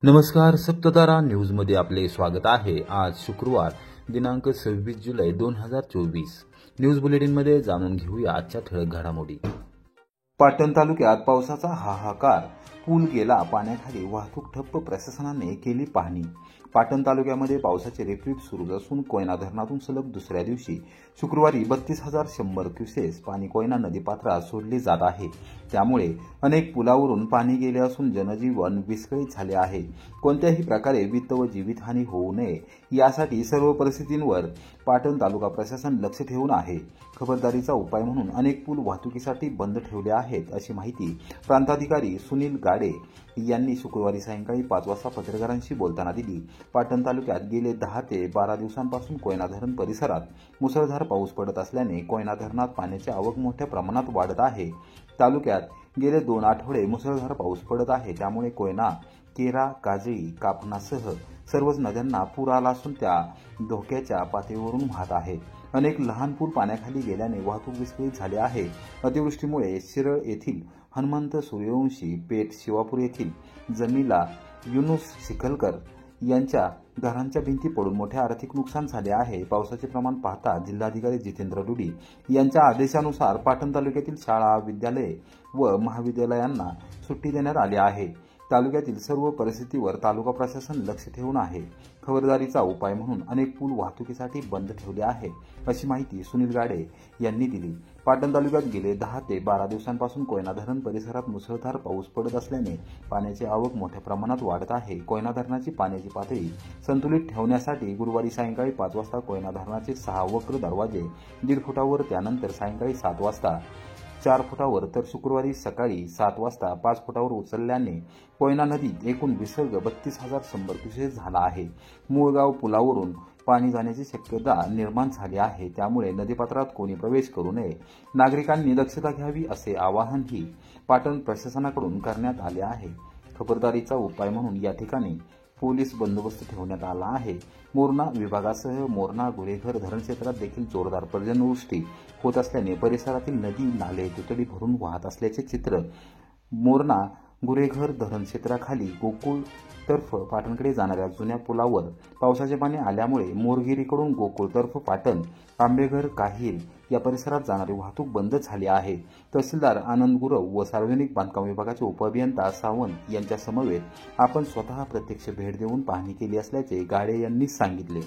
नमस्कार, सप्ततारा न्यूजमध्ये आपले स्वागत आहे। आज शुक्रवार दिनांक 26 जुलै 2024। न्यूज बुलेटिनमध्ये जाणून घेऊया आजच्या ठळक घडामोडी। पाटण तालुक्यात पावसाचा हाहाकार, पूल गेला पाण्याखाली, वाहतूक ठप्प, प्रशासनाने केली पाहणी। पाटण तालुक्यामध्ये पावसाचे रिपरिप सुरू असून कोयना धरणातून सलग दुसऱ्या दिवशी शुक्रवारी 32,100 क्युसेस पाणी कोयना नदीपात्रात सोडले जात आहे। त्यामुळे अनेक पुलावरून पाणी गेले असून जनजीवन विस्कळीत झाले आहे। कोणत्याही प्रकारे वित्त व जीवितहानी होऊ नये यासाठी सर्व परिस्थितींवर पाटण तालुका प्रशासन लक्ष ठेवून आहे। खबरदारीचा उपाय म्हणून अनेक पूल वाहतुकीसाठी बंद ठेवले आहेत, अशी माहिती प्रांताधिकारी सुनील गाडे यांनी शुक्रवारी सायंकाळी 5 वाजता पत्रकारांशी बोलताना दिली। पाटण तालुक्यात गेले 10 ते 12 दिवसांपासून कोयना धरण परिसरात मुसळधार पाऊस पडत असल्याने कोयना धरणात पाण्याची आवक मोठ्या प्रमाणात वाढत आहे। तालुक्यात गेले 2 आठवडे मुसळधार पाऊस पडत आहे, त्यामुळे कोयना, केरा, काजळी, कापणासह सर्वच नद्यांना पूर आला असून त्या धोक्याच्या पातळीवरून वाहत आहेत। अनेक लहान पूल पाण्याखाली गेल्याने वाहतूक विस्कळीत झाली आहे। अतिवृष्टीमुळे शिरळ येथील हनुमंत सूर्यवंशी, पेठ शिवापूर येथील जमीला युनुस शिखलकर यांच्या घरांच्या भिंती पडून मोठे आर्थिक नुकसान झाले आहे। पावसाचे प्रमाण पाहता जिल्हाधिकारी जितेंद्र डुडी यांच्या आदेशानुसार पाटण तालुक्यातील शाळा, विद्यालये व महाविद्यालयांना सुट्टी देण्यात आली आहे। तालुक्यातील सर्व परिस्थितीवर तालुका प्रशासन लक्ष ठेवून आहे। खबरदारीचा उपाय म्हणून अनेक पूल वाहतुकीसाठी बंद ठेवले आहे, अशी माहिती सुनील गाडे यांनी दिली। पाटण तालुक्यात गेले 10 ते 12 दिवसांपासून कोयना धरण परिसरात मुसळधार पाऊस पडत असल्याने पाण्याची आवक मोठ्या प्रमाणात वाढत आहे। कोयना धरणाची पाण्याची पातळी संतुलित ठेवण्यासाठी गुरुवारी सायंकाळी 5 वाजता कोयना धरणाचे 6 वक्र दरवाजे 1.5 फुटावर, त्यानंतर सायंकाळी 7 वाजता 4 फुटावर तर शुक्रवारी सकाळी 7 वाजता 5 फुटावर उचलल्याने कोयना नदीत एकूण विसर्ग 32,100 क्युसेस झाला आहे। मूळगाव पुलावरून पाणी जाण्याची शक्यता निर्माण झाली आहे, त्यामुळे नदीपात्रात कोणी प्रवेश करू नये, नागरिकांनी दक्षता घ्यावी असे आवाहनही पाटण प्रशासनाकडून करण्यात आले आहे। खबरदारीचा उपाय म्हणून या ठिकाणी पोलीस बंदोबस्त ठेवण्यात आला आहे। मोरणा विभागासह मोरणा गुरेघर धरण क्षेत्रात देखील जोरदार पर्जन्यवृष्टी होत असल्याने परिसरातील नदी, नाले दुथडी भरून वाहत असल्याचे चित्र मोरणा गुरेघर धरण क्षेत्राखाली गोकुळ तर्फ पाटणकडे जाणाऱ्या जुन्या पुलावर पावसाचे पाणी आल्यामुळे मोरगिरीकडून गोकुळ तर्फ पाटण, आंबेघर, काहीर या परिसरात जाणारी वाहतूक बंद झाली आहे। तहसीलदार आनंद गुरव व सार्वजनिक बांधकाम विभागाचे उपअभियंता सावंत यांच्या समवेत आपण स्वतः प्रत्यक्ष भेट देऊन पाहणी केली असल्याचे गाडे यांनी सांगितले।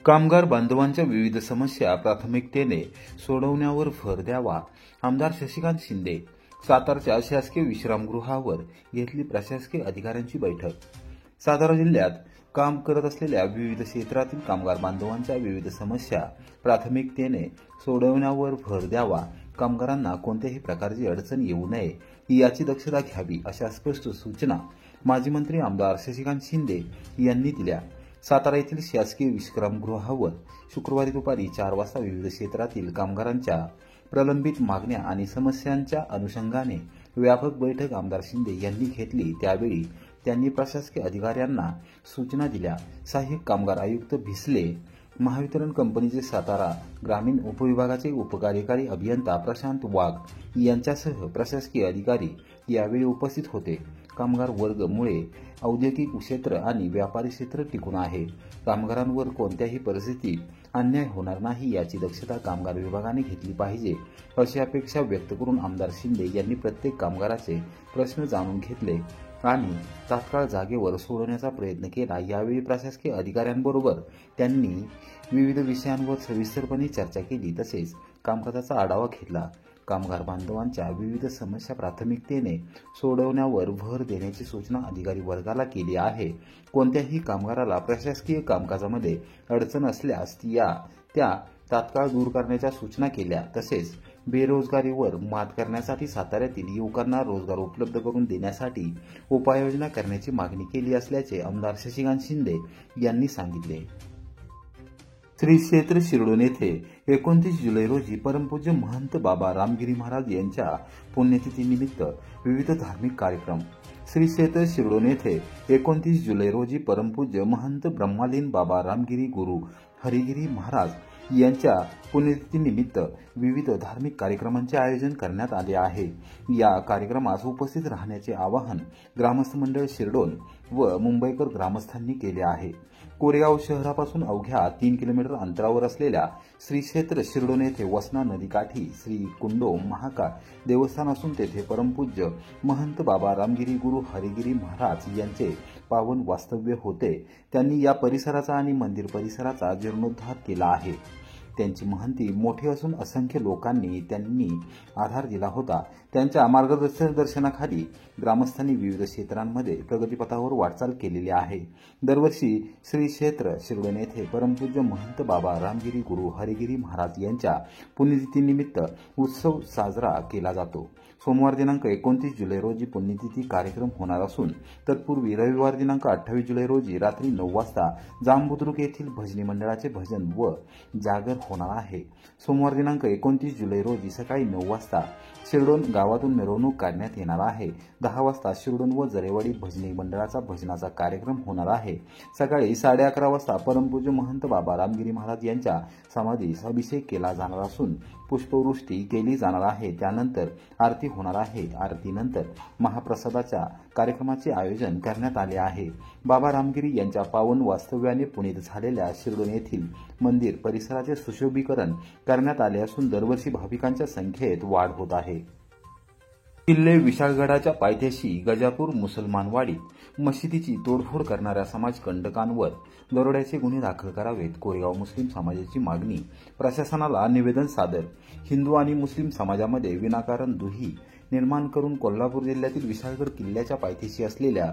कामगार बांधवांच्या विविध समस्या प्राथमिकतेने सोडवण्यावर भर द्यावा, आमदार शशिकांत शिंदे। सातारच्या शासकीय विश्रामगृहावर घेतली प्रशासकीय अधिकाऱ्यांची बैठक। सातारा जिल्ह्यात काम करत असलेल्या विविध क्षेत्रातील कामगार बांधवांच्या विविध समस्या प्राथमिकतेने सोडवण्यावर भर द्यावा, कामगारांना कोणत्याही प्रकारची अडचण येऊ नये याची दक्षता घ्यावी, अशा स्पष्ट सूचना माजी मंत्री आमदार शशिकांत शिंदे यांनी दिल्या। सातारा येथील शासकीय विश्रामगृहावर शुक्रवारी दुपारी 4 वाजता विविध क्षेत्रातील कामगारांच्या प्रलंबित मागण्या आणि समस्यांच्या अनुषंगाने व्यापक बैठक आमदार शिंदे यांनी घेतली। त्यावेळी त्यांनी प्रशासकीय अधिकाऱ्यांना सूचना दिल्या। सहाय्यक कामगार आयुक्त भिसले, महावितरण कंपनीचे सातारा ग्रामीण उपविभागाचे उपकार्यकारी अभियंता प्रशांत वाघ यांच्यासह प्रशासकीय अधिकारी यावेळी उपस्थित होते। कामगार वर्ग मुळे औद्योगिक क्षेत्र आणि व्यापारी क्षेत्र टिकून आहे। कामगारांवर कोणत्याही परिस्थितीत अन्याय होणार नाही याची दक्षता कामगार विभागाने घेतली पाहिजे, अशी अपेक्षा व्यक्त करून आमदार शिंदे यांनी प्रत्येक कामगाराचे प्रश्न जाणून घेतले आणि तात्काळ जागेवर सोडवण्याचा प्रयत्न केला। यावेळी प्रशासकीय अधिकाऱ्यांबरोबर त्यांनी विविध विषयांवर सविस्तरपणे चर्चा केली, तसेच कामकाजाचा आढावा घेतला। कामगार बांधवांच्या विविध समस्या प्राथमिकतेने सोडवण्यावर भर देण्याची सूचना अधिकारी वर्गाला केली आहे। कोणत्याही कामगाराला प्रशासकीय कामकाजामध्ये अडचण असल्यास त्या तात्काळ दूर करण्याच्या सूचना केल्या। तसेच बेरोजगारीवर मात करण्यासाठी साताऱ्यातील युवकांना रोजगार उपलब्ध करून देण्यासाठी उपाययोजना करण्याची मागणी केली असल्याचे आमदार शशिकांत शिंदे यांनी सांगितले। श्री क्षेत्र शिरडोन येथे 29 जुलै रोजी परमपूज्य महंत बाबा रामगिरी महाराज यांच्या पुण्यतिथीनिमित्त विविध धार्मिक कार्यक्रम। श्री क्षेत्र शिरडोन येथे 29 जुलै रोजी परमपूज्य महंत ब्रह्मालीन बाबा रामगिरी गुरु हरिगिरी महाराज यांच्या पुण्यतिथीनिमित्त विविध धार्मिक कार्यक्रमांचे आयोजन करण्यात आले आहे। या कार्यक्रमास उपस्थित राहण्याचे आवाहन ग्रामस्थ मंडळ शिरडोन व मुंबईकर ग्रामस्थांनी केले आहे। कोरेगाव शहरापासून अवघ्या 3 किलोमीटर अंतरावर असलेल्या श्री क्षेत्र शिरडोन येथे वसना नदीकाठी श्री कुंडो महाकाळ देवस्थान असून तेथे परमपूज्य महंत बाबा रामगिरी गुरु हरिगिरी महाराज यांचे पावन वास्तव्य होते। त्यांनी या परिसराचा आणि मंदिर परिसराचा जीर्णोद्धार केला आहे। त्यांची महंती मोठी असून असंख्य लोकांनी त्यांनी आधार दिला होता। त्यांच्या मार्गदर्शनाखाली ग्रामस्थांनी विविध क्षेत्रांमध्ये प्रगतीपथावर वाटचाल केलेली आहे। दरवर्षी श्री क्षेत्र शिरडोन येथे परमपूज्य महंत बाबा रामगिरी गुरु हरिगिरी महाराज यांच्या पुण्यतिथीनिमित्त उत्सव साजरा केला जातो। सोमवार दिनांक 29 जुलै रोजी पुण्यतिथी कार्यक्रम होणार असून तत्पूर्वी रविवार दिनांक 28 जुलै रोजी रात्री 9 वाजता जांबुद्रुक येथील भजनी मंडळाचे भजन व जागर होणार आहे। सोमवार दिनांक 29 जुलै रोजी सकाळी 9 वाजता शिरडोन गावातून मिरवणूक काढण्यात येणार आहे। 10 वाजता शिरडोन व जरेवाडी भजनी मंडळाचा भजनाचा कार्यक्रम होणार आहे। सकाळी 11:30 वाजता परमपूज्य महंत बाबा रामगिरी महाराज यांच्या समाधीस अभिषेक केला जाणार असून पुष्पवृष्टी केली जाणार आहे। त्यानंतर आरती होणार आहे। आरतीनंतर महाप्रसादाच्या कार्यक्रमाचे आयोजन करण्यात आले आहे। बाबा रामगिरी यांच्या पावन वास्तव्याने पुनीत झालेल्या शिरडोन येथील मंदिर परिसराचे सुशोभीकरण करण्यात आले असून दरवर्षी भाविकांच्या संख्येत वाढ होत आहे। किल्ले विशाळगडाच्या पायथ्याशी गजापूर मुसलमानवाडीत मशिदीची तोडफोड करणाऱ्या समाजकंटकांवर दरोड्याचे गुन्हे दाखल करावेत। कोरेगाव मुस्लिम समाजाची मागणी प्रशासनाला निवेदन सादर। हिंदू आणि मुस्लिम समाजामध्ये विनाकारण दुही निर्माण करून कोल्हापूर जिल्ह्यातील विशाळगड किल्ल्याच्या पायथ्याशी असलेल्या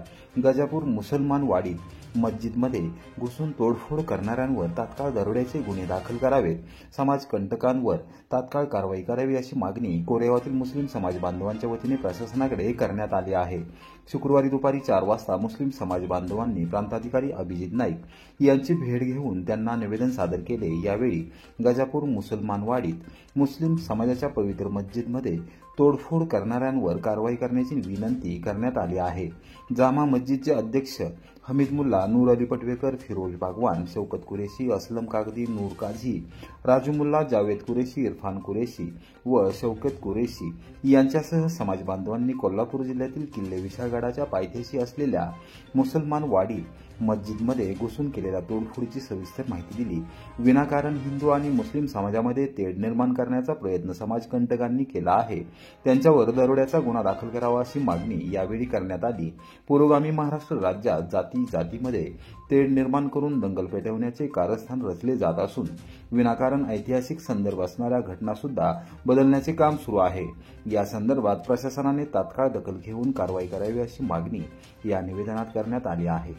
गजापूर मुसलमानवाडीत मस्जिदमध्ये घुसून तोडफोड करणाऱ्यांवर तात्काळ दरोड्याचे गुन्हे दाखल करावेत। समाजकंटकांवर तात्काळ कारवाई करावी अशी मागणी कोरेगावातील मुस्लिम समाज बांधवांच्या वतीने प्रशासनाकडे करण्यात आली आहे। शुक्रवारी दुपारी 4 वाजता मुस्लिम समाज बांधवांनी प्रांताधिकारी अभिजित नाईक यांची भेट घेऊन त्यांना निवेदन सादर केले। यावेळी गजापूर मुसलमानवाडीत मुस्लिम समाजाच्या पवित्र मस्जिदमध्ये तोडफोड करणाऱ्यांवर कारवाई करण्याची विनंती करण्यात आली आहे। जामा मस्जिदचे अध्यक्ष हमीद मुल्ला, नूर अली पटवेकर, फिरोज बागवान, शौकत कुरेशी, असलम कागदी, नूर काझी, राजू मुल्ला, जावेद कुरेशी, इरफान कुरेशी व शौकत कुरेशी यांच्यासह समाज बांधवांनी कोल्हापूर जिल्ह्यातील किल्ले विशाळगडाच्या पायथ्याशी असलेल्या मुसलमानवाडी मस्जिदमध्ये घुसून केलेल्या तोडफोडीची सविस्तर माहिती दिली। विनाकारण हिंदू आणि मुस्लिम समाजामध्ये तेढ निर्माण करण्याचा प्रयत्न समाजकंटकांनी केला आहे। त्यांच्यावर दरोड्याचा गुन्हा दाखल करावा अशी मागणी यावेळी करण्यात आली। पुरोगामी महाराष्ट्र राज्यात जातीमध्ये तेढ निर्माण करून दंगल पेटवण्याचे कारस्थान रचले जात असून विनाकारण ऐतिहासिक संदर्भ असणाऱ्या घटना सुद्धा बदलण्याचे काम सुरू आहे। या संदर्भात प्रशासनाने तात्काळ दखल घेऊन कारवाई करावी अशी मागणी या निवेदनात करण्यात आली आहे।